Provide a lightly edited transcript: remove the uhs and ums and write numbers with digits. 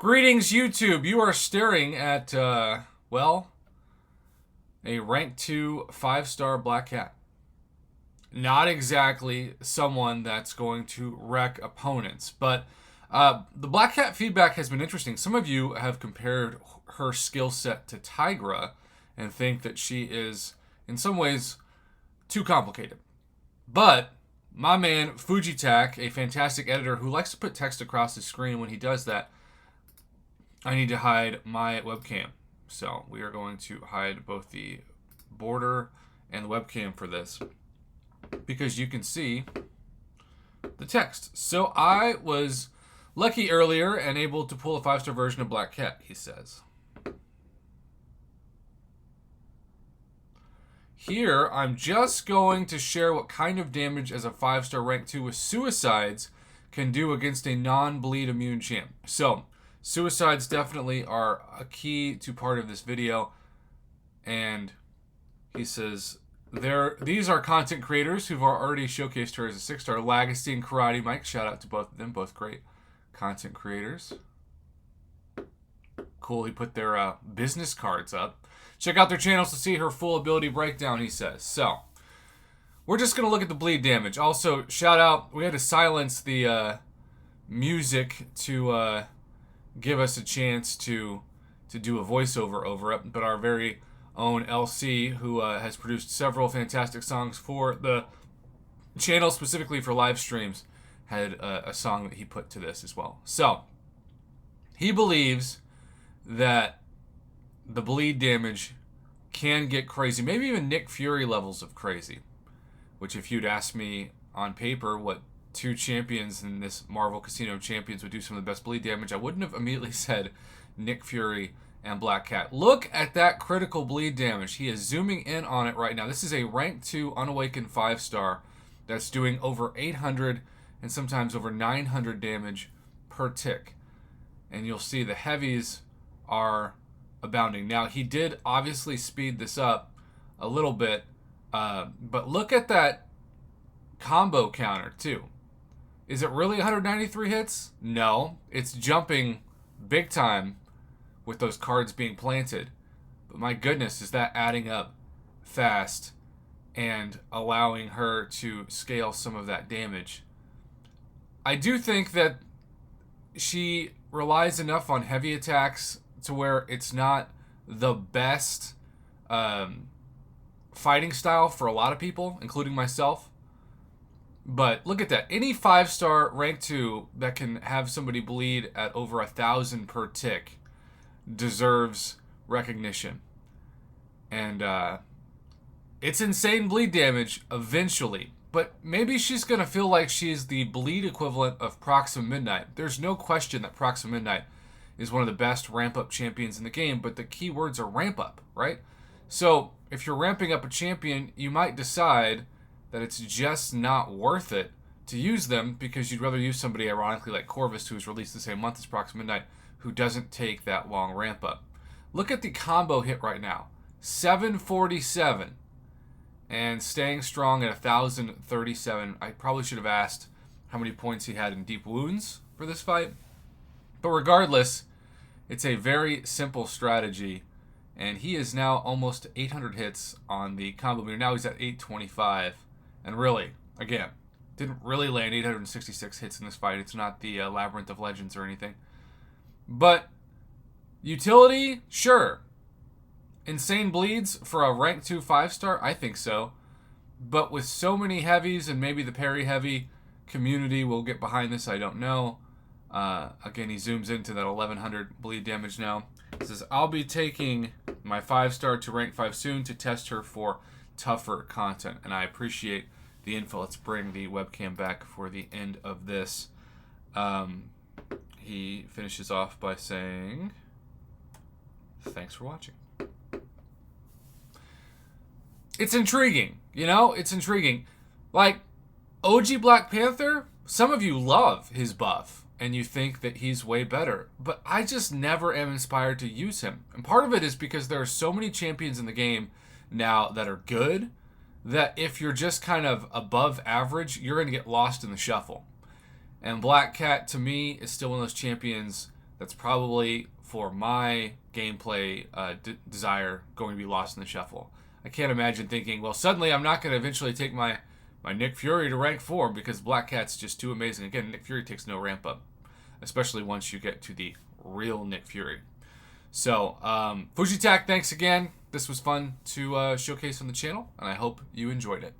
Greetings, YouTube. You are staring at, well, a rank 2 5-star Black Cat. Not exactly someone that's going to wreck opponents, but the Black Cat feedback has been interesting. Some of you have compared her skill set to Tigra and think that she is, in some ways, too complicated. But my man, Fuji Tak, a fantastic editor who likes to put text across his screen, when he does that, I need to hide my webcam. So we are going to hide both the border and the webcam for this because you can see the text. So I was lucky earlier and able to pull a 5-star version of Black Cat, he says. Here, I'm just going to share what kind of damage as a 5-star rank 2 with suicides can do against a non-bleed immune champ. So, suicides definitely are a key to part of this video. And he says, these are content creators who've already showcased her as a 6-star. Legacy and Karate Mike, shout out to both of them, both great content creators. Cool, he put their business cards up. Check out their channels to see her full ability breakdown, he says. So, we're just going to look at the bleed damage. Also, shout out, we had to silence the music to give us a chance to do a voiceover over it. But our very own LC, who has produced several fantastic songs for the channel, specifically for live streams, had a song that he put to this as well. So, he believes that the bleed damage can get crazy, maybe even Nick Fury levels of crazy, which if you'd asked me on paper what two champions in this Marvel Casino Champions would do some of the best bleed damage, I wouldn't have immediately said Nick Fury and Black Cat. Look at that critical bleed damage. He is zooming in on it right now. This is a rank 2 unawakened 5-star that's doing over 800 and sometimes over 900 damage per tick. And you'll see the heavies are abounding. Now, he did obviously speed this up a little bit, but look at that combo counter too. Is it really 193 hits? No, it's jumping big time with those cards being planted. But my goodness, is that adding up fast and allowing her to scale some of that damage. I do think that she relies enough on heavy attacks to where it's not the best fighting style for a lot of people, including myself. But look at that. Any 5-star rank 2 that can have somebody bleed at over 1,000 per tick deserves recognition. And it's insane bleed damage eventually. But maybe she's going to feel like she's the bleed equivalent of Proxima Midnight. There's no question that Proxima Midnight is one of the best ramp-up champions in the game, but the key words are ramp-up, right? So, if you're ramping up a champion, you might decide that it's just not worth it to use them because you'd rather use somebody, ironically, like Corvus, who was released the same month as Proxima Midnight, who doesn't take that long ramp-up. Look at the combo hit right now. 747. And staying strong at 1,037. I probably should have asked how many points he had in deep wounds for this fight. But regardless, it's a very simple strategy. And he is now almost 800 hits on the combo meter. Now he's at 825. And really, again, didn't really land 866 hits in this fight. It's not the Labyrinth of Legends or anything. But utility, sure. Insane bleeds for a rank 2 5-star? I think so. But with so many heavies, and maybe the parry heavy community will get behind this, I don't know. Again, he zooms into that 1,100 bleed damage now. He says, I'll be taking my 5-star to rank 5 soon to test her for tougher content. And I appreciate the info. Let's bring the webcam back for the end of this. He finishes off by saying, thanks for watching. It's intriguing, you know? It's intriguing. Like, OG Black Panther, some of you love his buff, and you think that he's way better. But I just never am inspired to use him. And part of it is because there are so many champions in the game now that are good, that if you're just kind of above average, you're going to get lost in the shuffle. And Black Cat, to me, is still one of those champions that's probably for my gameplay desire going to be lost in the shuffle. I can't imagine thinking, well, suddenly I'm not going to eventually take my Nick Fury to rank 4 because Black Cat's just too amazing. Again, Nick Fury takes no ramp up, especially once you get to the real Nick Fury. So, Fuji Tak, thanks again. This was fun to showcase on the channel, and I hope you enjoyed it.